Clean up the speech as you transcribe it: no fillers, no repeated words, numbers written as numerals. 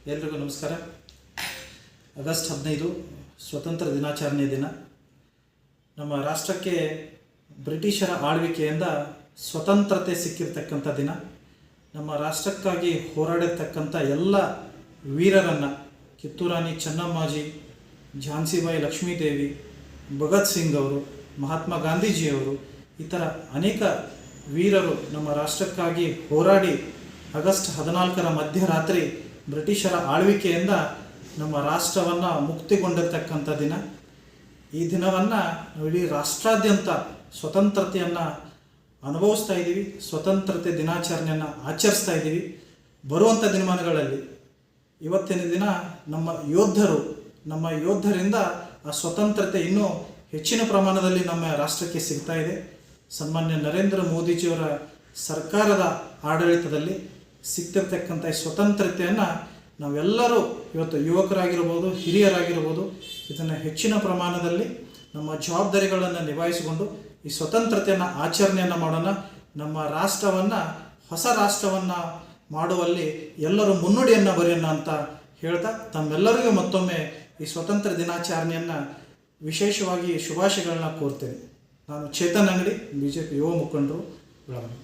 ಎಲ್ರಿಗೂ ನಮಸ್ಕಾರ. ಆಗಸ್ಟ್ 15 ಸ್ವತಂತ್ರ ದಿನಾಚರಣೆ ದಿನ. ನಮ್ಮ ರಾಷ್ಟ್ರಕ್ಕೆ ಬ್ರಿಟಿಷರ ಆಳ್ವಿಕೆಯಿಂದ ಸ್ವತಂತ್ರತೆ ಸಿಕ್ಕಿರ್ತಕ್ಕಂಥ ದಿನ. ನಮ್ಮ ರಾಷ್ಟ್ರಕ್ಕಾಗಿ ಹೋರಾಡಿರ್ತಕ್ಕಂಥ ಎಲ್ಲ ವೀರರನ್ನು, ಕಿತ್ತೂರಾಣಿ ಚೆನ್ನಮ್ಮಾಜಿ, ಝಾನ್ಸಿಬಾಯಿ ಲಕ್ಷ್ಮೀದೇವಿ, ಭಗತ್ ಸಿಂಗ್ ಅವರು, ಮಹಾತ್ಮ ಗಾಂಧೀಜಿಯವರು, ಈ ಥರ ಅನೇಕ ವೀರರು ನಮ್ಮ ರಾಷ್ಟ್ರಕ್ಕಾಗಿ ಹೋರಾಡಿ ಆಗಸ್ಟ್ 14ರ ಮಧ್ಯರಾತ್ರಿ ಬ್ರಿಟಿಷರ ಆಳ್ವಿಕೆಯಿಂದ ನಮ್ಮ ರಾಷ್ಟ್ರವನ್ನು ಮುಕ್ತಿಗೊಂಡಿರ್ತಕ್ಕಂಥ ದಿನ. ಈ ದಿನವನ್ನು ನಾವು ಇಡೀ ರಾಷ್ಟ್ರಾದ್ಯಂತ ಸ್ವತಂತ್ರತೆಯನ್ನು ಅನುಭವಿಸ್ತಾ ಇದ್ದೀವಿ, ಸ್ವತಂತ್ರತೆ ದಿನಾಚರಣೆಯನ್ನು ಆಚರಿಸ್ತಾ ಇದ್ದೀವಿ. ಬರುವಂಥ ದಿನಮಾನಗಳಲ್ಲಿ ಇವತ್ತಿನ ದಿನ ನಮ್ಮ ಯೋಧರಿಂದ ಆ ಸ್ವತಂತ್ರತೆ ಇನ್ನೂ ಹೆಚ್ಚಿನ ಪ್ರಮಾಣದಲ್ಲಿ ನಮ್ಮ ರಾಷ್ಟ್ರಕ್ಕೆ ಸಿಗ್ತಾ ಇದೆ. ಸನ್ಮಾನ್ಯ ನರೇಂದ್ರ ಮೋದಿಜಿಯವರ ಸರ್ಕಾರದ ಆಡಳಿತದಲ್ಲಿ ಸಿಗ್ತಿರ್ತಕ್ಕಂಥ ಈ ಸ್ವತಂತ್ರತೆಯನ್ನು ನಾವೆಲ್ಲರೂ ಇವತ್ತು ಯುವಕರಾಗಿರ್ಬೋದು, ಹಿರಿಯರಾಗಿರ್ಬೋದು, ಇದನ್ನು ಹೆಚ್ಚಿನ ಪ್ರಮಾಣದಲ್ಲಿ ನಮ್ಮ ಜವಾಬ್ದಾರಿಗಳನ್ನು ನಿಭಾಯಿಸಿಕೊಂಡು ಈ ಸ್ವತಂತ್ರತೆಯನ್ನು ಆಚರಣೆಯನ್ನು ಮಾಡೋಣ. ನಮ್ಮ ರಾಷ್ಟ್ರವನ್ನು ಹೊಸ ರಾಷ್ಟ್ರವನ್ನು ಮಾಡುವಲ್ಲಿ ಎಲ್ಲರೂ ಮುನ್ನುಡಿಯನ್ನು ಬರೆಯೋಣ ಅಂತ ಹೇಳ್ತಾ ತಮ್ಮೆಲ್ಲರಿಗೂ ಮತ್ತೊಮ್ಮೆ ಈ ಸ್ವತಂತ್ರ ದಿನಾಚರಣೆಯನ್ನು ವಿಶೇಷವಾಗಿ ಶುಭಾಶಯಗಳನ್ನ ಕೋರ್ತೇನೆ. ನಾನು ಚೇತನ್ ಅಂಗಡಿ, BJP ಯುವ ಮುಖಂಡರು, ಬೆಳಗಾವಿ.